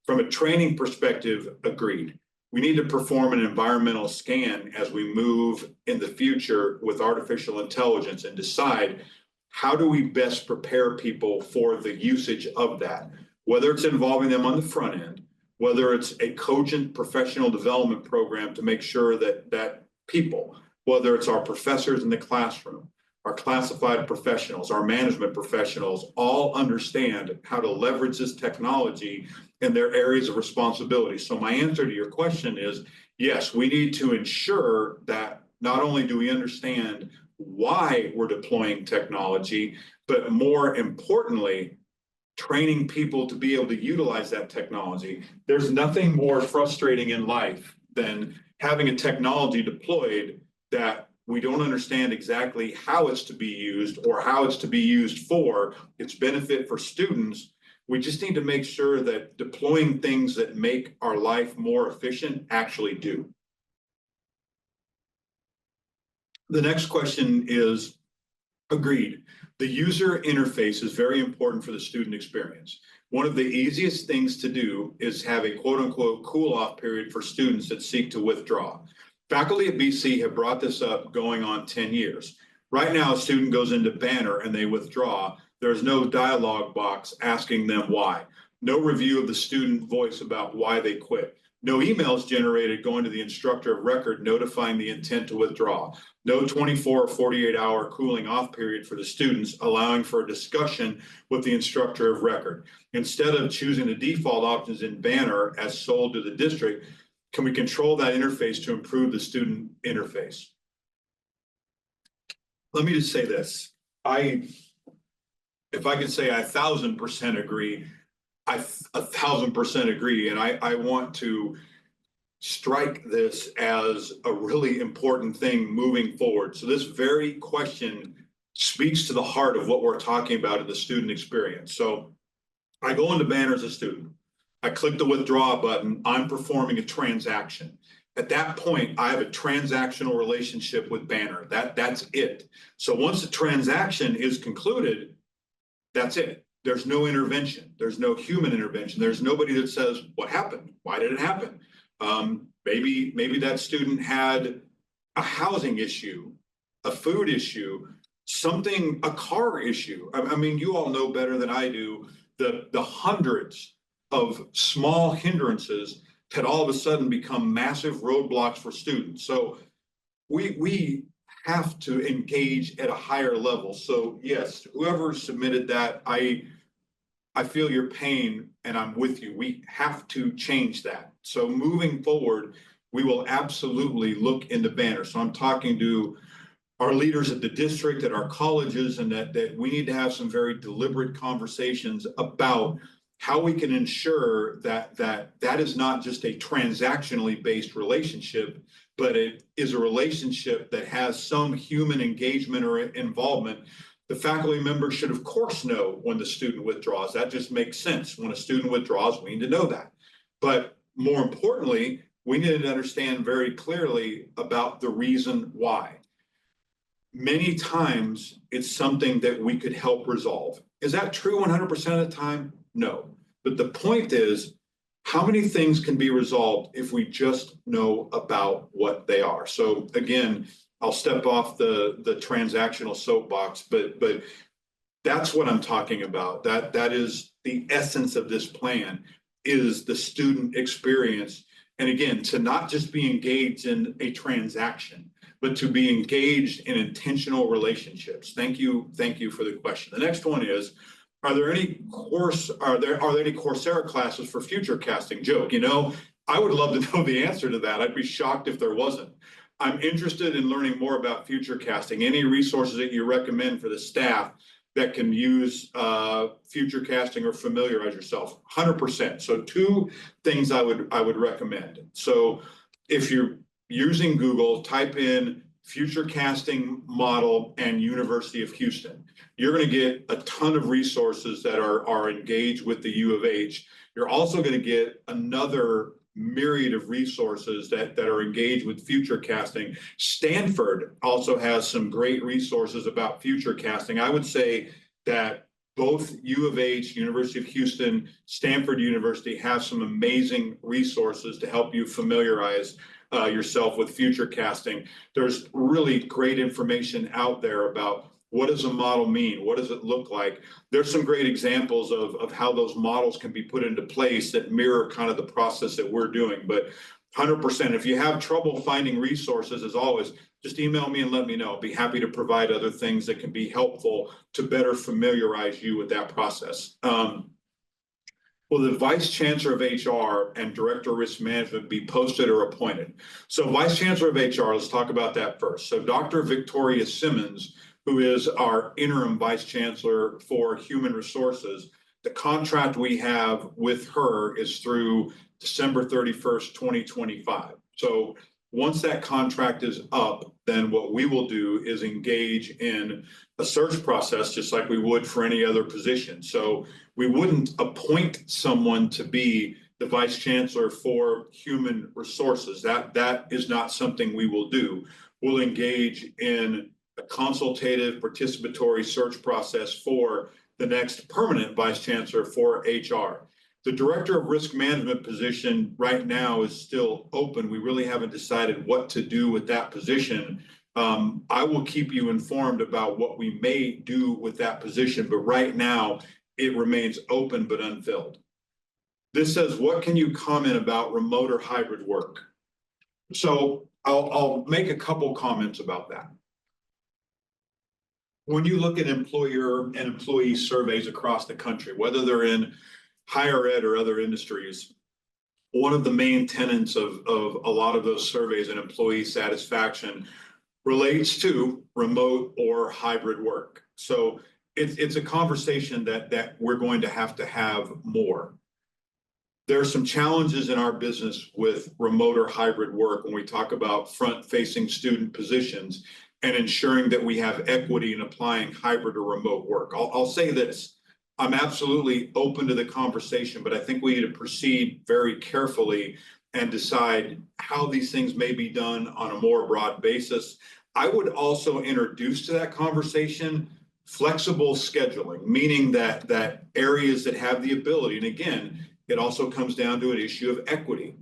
From a training perspective, agreed. We need to perform an environmental scan as we move in the future with artificial intelligence and decide how do we best prepare people for the usage of that, whether it's involving them on the front end, whether it's a cogent professional development program to make sure that people, whether it's our professors in the classroom, our classified professionals, our management professionals, all understand how to leverage this technology in their areas of responsibility. So my answer to your question is, yes, we need to ensure that not only do we understand why we're deploying technology, but more importantly, training people to be able to utilize that technology. There's nothing more frustrating in life than having a technology deployed that we don't understand exactly how it's to be used or how it's to be used for its benefit for students. We just need to make sure that deploying things that make our life more efficient actually do. The next question is, agreed. The user interface is very important for the student experience. One of the easiest things to do is have a quote unquote cool off period for students that seek to withdraw. Faculty at BC have brought this up going on 10 years. Right now, a student goes into Banner and they withdraw. There's no dialogue box asking them why. No review of the student voice about why they quit. No emails generated going to the instructor of record notifying the intent to withdraw. No 24 or 48-hour cooling off period for the students, allowing for a discussion with the instructor of record. Instead of choosing the default options in Banner as sold to the district, can we control that interface to improve the student interface? Let me just say this. If I could say I 1,000% agree, I 1,000% agree. And I want to strike this as a really important thing moving forward. So this very question speaks to the heart of what we're talking about in the student experience. So I go into Banner as a student. I click the withdraw button. I'm performing a transaction. At that point, I have a transactional relationship with Banner. That's it. So once the transaction is concluded, that's it. There's no intervention. There's no human intervention. There's nobody that says, what happened? Why did it happen? Maybe that student had a housing issue, a food issue, something, a car issue. I mean, you all know better than I do the hundreds of small hindrances that all of a sudden become massive roadblocks for students. So we have to engage at a higher level. So yes, whoever submitted that, I feel your pain and I'm with you. We have to change that. So moving forward, we will absolutely look into Banner. So I'm talking to our leaders at the district, at our colleges, and that we need to have some very deliberate conversations about how we can ensure that is not just a transactionally based relationship, but it is a relationship that has some human engagement or involvement. The faculty member should, of course, know when the student withdraws. That just makes sense. When a student withdraws, we need to know that. But more importantly, we need to understand very clearly about the reason why. Many times it's something that we could help resolve. Is that true 100% of the time? No. But the point is, how many things can be resolved if we just know about what they are? So again, I'll step off the transactional soapbox, but that's what I'm talking about. That is the essence of this plan, is the student experience. And again, to not just be engaged in a transaction, but to be engaged in intentional relationships. Thank you for the question. The next one is, are there any Coursera classes for future casting? Joke, I would love to know the answer to that. I'd be shocked if there wasn't. I'm interested in learning more about future casting. Any resources that you recommend for the staff that can use future casting or familiarize yourself? 100%. So two things I would recommend. So if you're using Google, type in future casting model and University of Houston. You're going to get a ton of resources that are engaged with the U of H. You're also going to get another myriad of resources that are engaged with future casting. Stanford also has some great resources about future casting. I would say that both U of H, University of Houston, Stanford University have some amazing resources to help you familiarize yourself with future casting. There's really great information out there about what does a model mean? What does it look like? There's some great examples of how those models can be put into place that mirror kind of the process that we're doing. But 100%, if you have trouble finding resources, as always, just email me and let me know. I'll be happy to provide other things that can be helpful to better familiarize you with that process. Will the Vice Chancellor of HR and Director of Risk Management be posted or appointed? So Vice Chancellor of HR, let's talk about that first. So Dr. Victoria Simmons, who is our interim Vice Chancellor for Human Resources, the contract we have with her is through December 31st, 2025. So once that contract is up, then what we will do is engage in a search process just like we would for any other position. So we wouldn't appoint someone to be the Vice Chancellor for Human Resources. That is not something we will do. We'll engage in a consultative participatory search process for the next permanent Vice Chancellor for HR. The Director of Risk Management position right now is still open. We really haven't decided what to do with that position. I will keep you informed about what we may do with that position, but right now it remains open but unfilled. This says, what can you comment about remote or hybrid work? So I'll make a couple comments about that. When you look at employer and employee surveys across the country, whether they're in higher ed or other industries, one of the main tenets of a lot of those surveys and employee satisfaction relates to remote or hybrid work. So it's a conversation that we're going to have more. There are some challenges in our business with remote or hybrid work when we talk about front-facing student positions and ensuring that we have equity in applying hybrid or remote work. I'll say this. I'm absolutely open to the conversation, but I think we need to proceed very carefully and decide how these things may be done on a more broad basis. I would also introduce to that conversation flexible scheduling, meaning that areas that have the ability, and again, it also comes down to an issue of equity.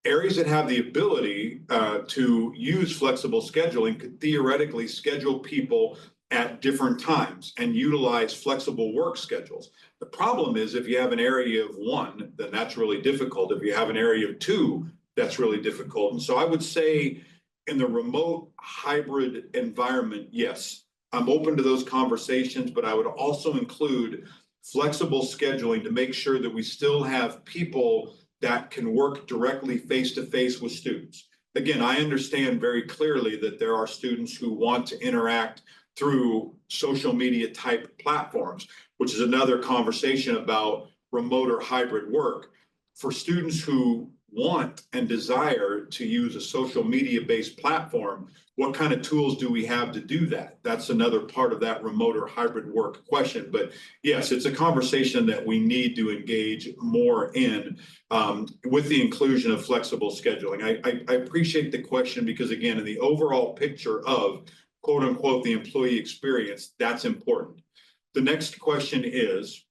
Areas that have the ability to use flexible scheduling could theoretically schedule people at different times and utilize flexible work schedules. The problem is if you have an area of one, then that's really difficult. If you have an area of two, that's really difficult. And so I would say in the remote hybrid environment, yes, I'm open to those conversations, but I would also include flexible scheduling to make sure that we still have people that can work directly face-to-face with students. Again, I understand very clearly that there are students who want to interact through social media type platforms, which is another conversation about remote or hybrid work. For students who want and desire to use a social media based platform, what kind of tools do we have to do that? That's another part of that remote or hybrid work question. But yes, it's a conversation that we need to engage more in with the inclusion of flexible scheduling. I appreciate the question because, again, in the overall picture of quote unquote the employee experience, that's important. The next question is,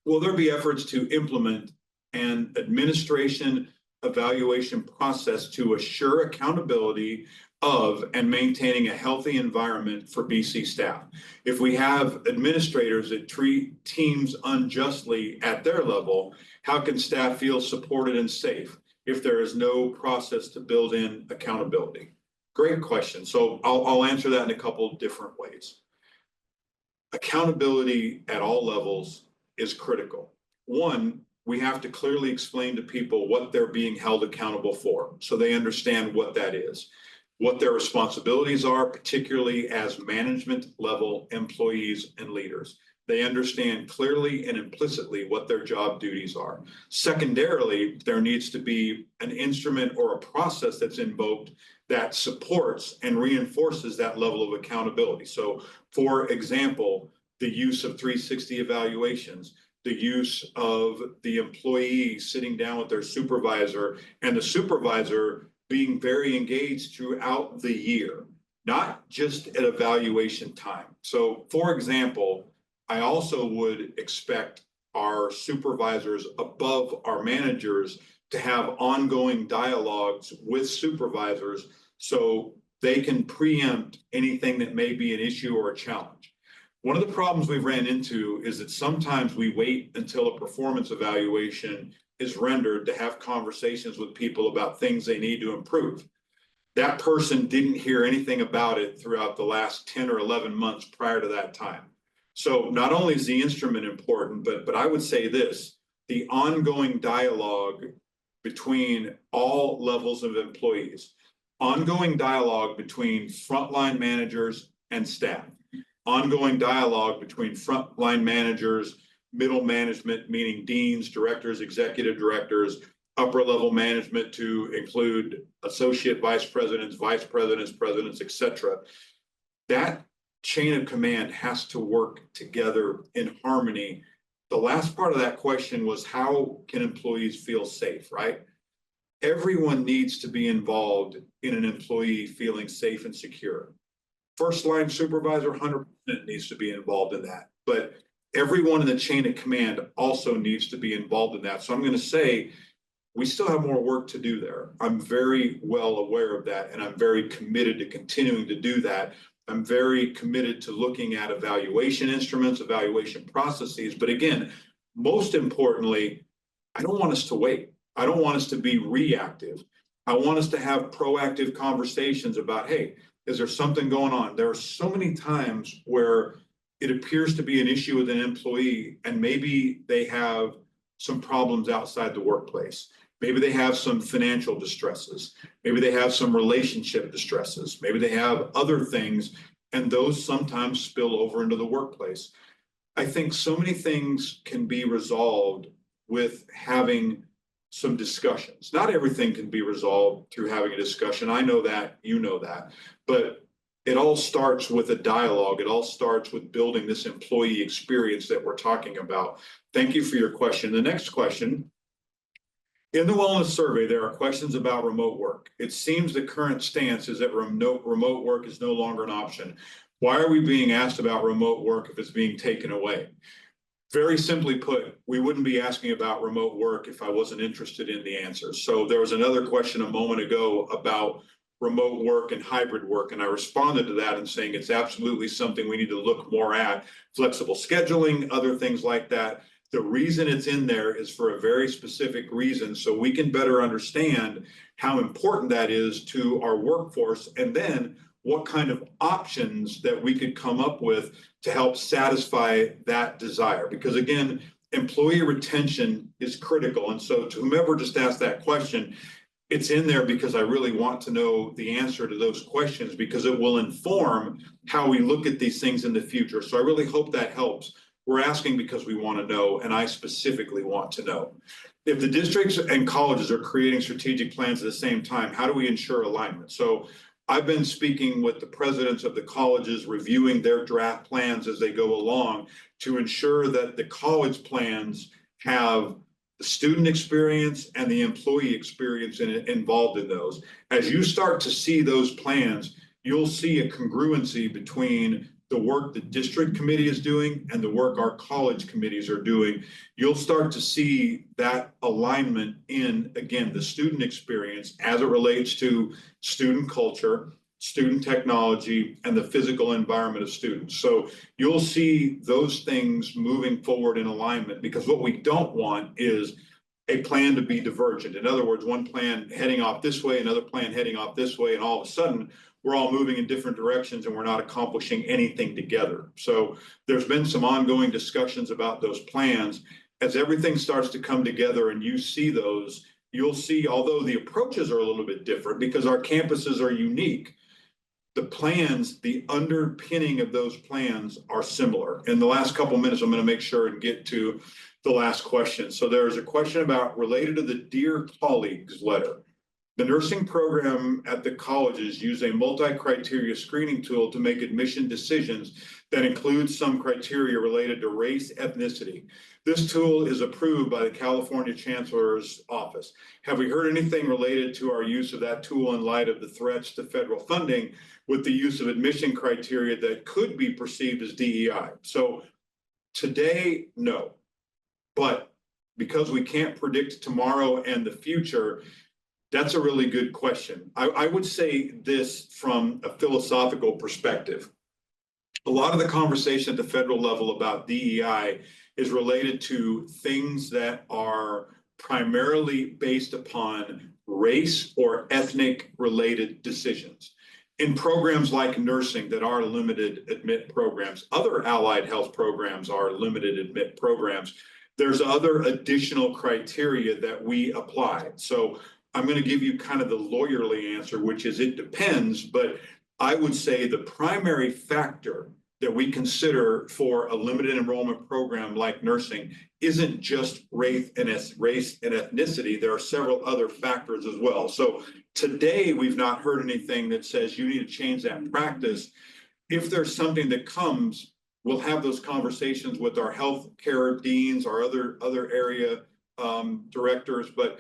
will there be efforts to implement an administration evaluation process to assure accountability of and maintaining a healthy environment for BC staff? If we have administrators that treat teams unjustly at their level, how can staff feel supported and safe if there is no process to build in accountability? Great question. So I'll answer that in a couple of different ways. Accountability at all levels is critical. One, we have to clearly explain to people what they're being held accountable for so they understand what that is, what their responsibilities are, particularly as management level employees and leaders. They understand clearly and implicitly what their job duties are. Secondarily, there needs to be an instrument or a process that's invoked that supports and reinforces that level of accountability. So, for example, the use of 360 evaluations, the use of the employee sitting down with their supervisor and the supervisor being very engaged throughout the year, not just at evaluation time. So, for example, I also would expect our supervisors above our managers to have ongoing dialogues with supervisors so they can preempt anything that may be an issue or a challenge. One of the problems we've ran into is that sometimes we wait until a performance evaluation is rendered to have conversations with people about things they need to improve. That person didn't hear anything about it throughout the last 10 or 11 months prior to that time. So not only is the instrument important, but I would say this, the ongoing dialogue between all levels of employees, ongoing dialogue between frontline managers and staff, ongoing dialogue between frontline managers, middle management, meaning deans, directors, executive directors, upper level management to include associate vice presidents, presidents, et cetera. That chain of command has to work together in harmony. The last part of that question was how can employees feel safe, right? Everyone needs to be involved in an employee feeling safe and secure. First line supervisor, 100% needs to be involved in that. But everyone in the chain of command also needs to be involved in that. So I'm going to say we still have more work to do there. I'm very well aware of that, and I'm very committed to continuing to do that. I'm very committed to looking at evaluation instruments, evaluation processes. But again, most importantly, I don't want us to wait. I don't want us to be reactive. I want us to have proactive conversations about, hey, is there something going on? There are so many times where it appears to be an issue with an employee, and maybe they have some problems outside the workplace. Maybe they have some financial distresses. Maybe they have some relationship distresses. Maybe they have other things and those sometimes spill over into the workplace. I think so many things can be resolved with having some discussions. Not everything can be resolved through having a discussion. I know that, you know that, but it all starts with a dialogue. It all starts with building this employee experience that we're talking about. Thank you for your question. The next question. In the wellness survey, there are questions about remote work. It seems the current stance is that remote work is no longer an option. Why are we being asked about remote work if it's being taken away? Very simply put, we wouldn't be asking about remote work if I wasn't interested in the answers. So there was another question a moment ago about remote work and hybrid work, and I responded to that in saying it's absolutely something we need to look more at. Flexible scheduling, other things like that. The reason it's in there is for a very specific reason, so we can better understand how important that is to our workforce, and then what kind of options that we could come up with to help satisfy that desire. Because again, employee retention is critical. And so to whomever just asked that question, it's in there because I really want to know the answer to those questions, because it will inform how we look at these things in the future. So I really hope that helps. We're asking because we want to know, and I specifically want to know. If the districts and colleges are creating strategic plans at the same time, how do we ensure alignment? So I've been speaking with the presidents of the colleges, reviewing their draft plans as they go along to ensure that the college plans have the student experience and the employee experience involved in those. As you start to see those plans, you'll see a congruency between the work the district committee is doing and the work our college committees are doing. You'll start to see that alignment in, again, the student experience as it relates to student culture, student technology, and the physical environment of students. So you'll see those things moving forward in alignment, because what we don't want is a plan to be divergent. In other words, one plan heading off this way, another plan heading off this way, and all of a sudden we're all moving in different directions and we're not accomplishing anything together. So there's been some ongoing discussions about those plans. As everything starts to come together and you see those, you'll see, although the approaches are a little bit different because our campuses are unique, the plans, the underpinning of those plans are similar. In the last couple of minutes, I'm going to make sure and get to the last question. So there's a question about related to the Dear Colleagues letter. The nursing program at the colleges use a multi-criteria screening tool to make admission decisions that includes some criteria related to race, ethnicity. This tool is approved by the California Chancellor's Office. Have we heard anything related to our use of that tool in light of the threats to federal funding with the use of admission criteria that could be perceived as DEI? So today, no. But because we can't predict tomorrow and the future, that's a really good question. I would say this from a philosophical perspective. A lot of the conversation at the federal level about DEI is related to things that are primarily based upon race or ethnic related decisions. In programs like nursing that are limited admit programs, other allied health programs are limited admit programs. There's other additional criteria that we apply. So I'm going to give you kind of the lawyerly answer, which is it depends, but I would say the primary factor that we consider for a limited enrollment program like nursing isn't just race and ethnicity. There are several other factors as well. So today we've not heard anything that says you need to change that practice. If there's something that comes, we'll have those conversations with our healthcare deans, our other area directors, but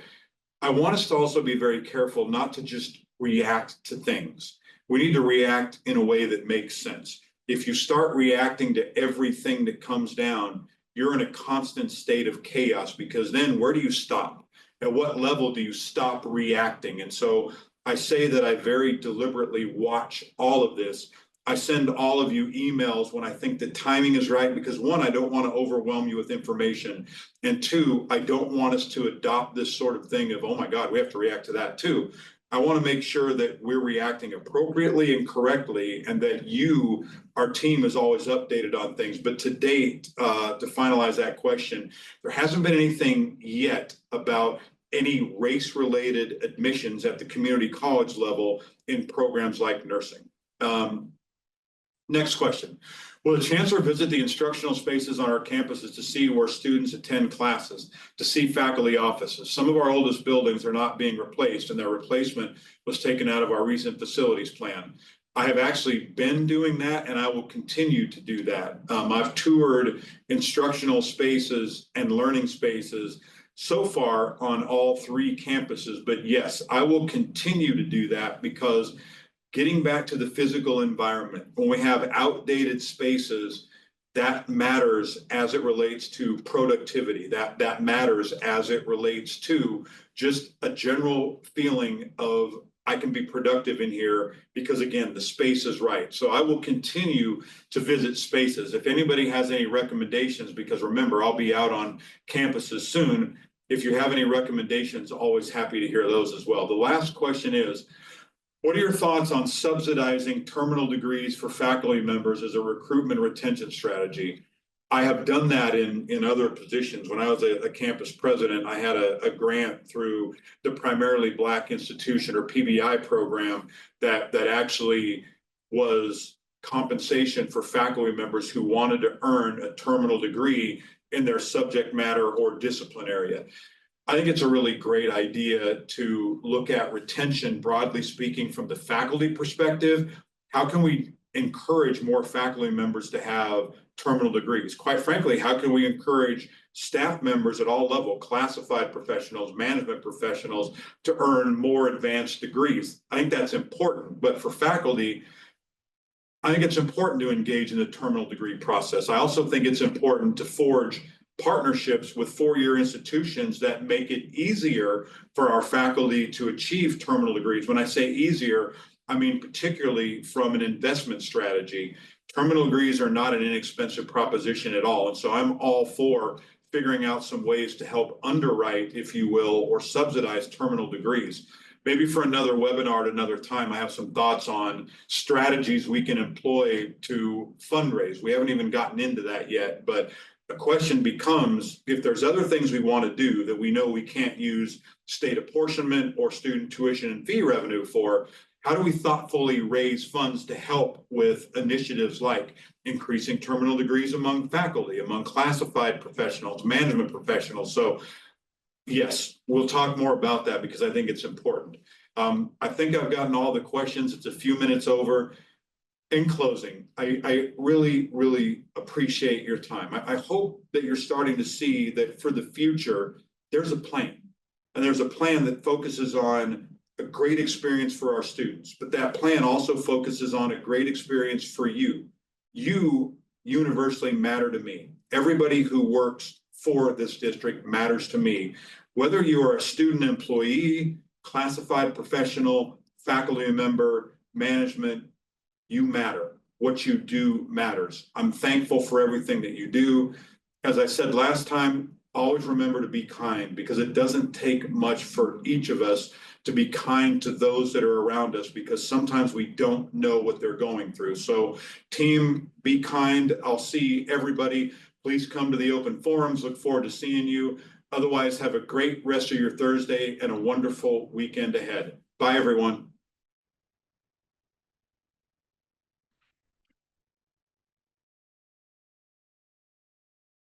I want us to also be very careful not to just react to things. We need to react in a way that makes sense. If you start reacting to everything that comes down, you're in a constant state of chaos, because then where do you stop? At what level do you stop reacting? And so I say that I very deliberately watch all of this. I send all of you emails when I think the timing is right, because one, I don't want to overwhelm you with information. And two, I don't want us to adopt this sort of thing of, oh my God, we have to react to that too. I want to make sure that we're reacting appropriately and correctly, and that you, our team, is always updated on things. But to date, to finalize that question, there hasn't been anything yet about any race-related admissions at the community college level in programs like nursing. Next question. Will the chancellor visit the instructional spaces on our campuses to see where students attend classes, to see faculty offices? Some of our oldest buildings are not being replaced, and their replacement was taken out of our recent facilities plan. I have actually been doing that, and I will continue to do that. I've toured instructional spaces and learning spaces so far on all 3 campuses, but yes, I will continue to do that, because getting back to the physical environment, when we have outdated spaces, that matters as it relates to productivity. That matters as it relates to just a general feeling of I can be productive in here because, again, the space is right. So I will continue to visit spaces. If anybody has any recommendations, because remember, I'll be out on campuses soon. If you have any recommendations, always happy to hear those as well. The last question is, what are your thoughts on subsidizing terminal degrees for faculty members as a recruitment retention strategy? I have done that in other positions. When I was a campus president, I had a grant through the Primarily Black Institution, or PBI program, that actually was compensation for faculty members who wanted to earn a terminal degree in their subject matter or discipline area. I think it's a really great idea to look at retention, broadly speaking, from the faculty perspective. How can we encourage more faculty members to have terminal degrees? Quite frankly, how can we encourage staff members at all levels, classified professionals, management professionals, to earn more advanced degrees? I think that's important. But for faculty, I think it's important to engage in the terminal degree process. I also think it's important to forge partnerships with 4-year institutions that make it easier for our faculty to achieve terminal degrees. When I say easier, I mean particularly from an investment strategy. Terminal degrees are not an inexpensive proposition at all. And so I'm all for figuring out some ways to help underwrite, if you will, or subsidize terminal degrees. Maybe for another webinar at another time, I have some thoughts on strategies we can employ to fundraise. We haven't even gotten into that yet, but the question becomes, if there's other things we want to do that we know we can't use state apportionment or student tuition and fee revenue for, how do we thoughtfully raise funds to help with initiatives like increasing terminal degrees among faculty, among classified professionals, management professionals? So yes, we'll talk more about that because I think it's important. I think I've gotten all the questions. It's a few minutes over. In closing, I really, really appreciate your time. I hope that you're starting to see that for the future, there's a plan. And there's a plan that focuses on a great experience for our students. But that plan also focuses on a great experience for you. You universally matter to me. Everybody who works for this district matters to me. Whether you are a student employee, classified professional, faculty member, management, you matter. What you do matters. I'm thankful for everything that you do. As I said last time, always remember to be kind, because it doesn't take much for each of us to be kind to those that are around us, because sometimes we don't know what they're going through. So team, be kind. I'll see everybody. Please come to the open forums. Look forward to seeing you. Otherwise, have a great rest of your Thursday and a wonderful weekend ahead. Bye, everyone.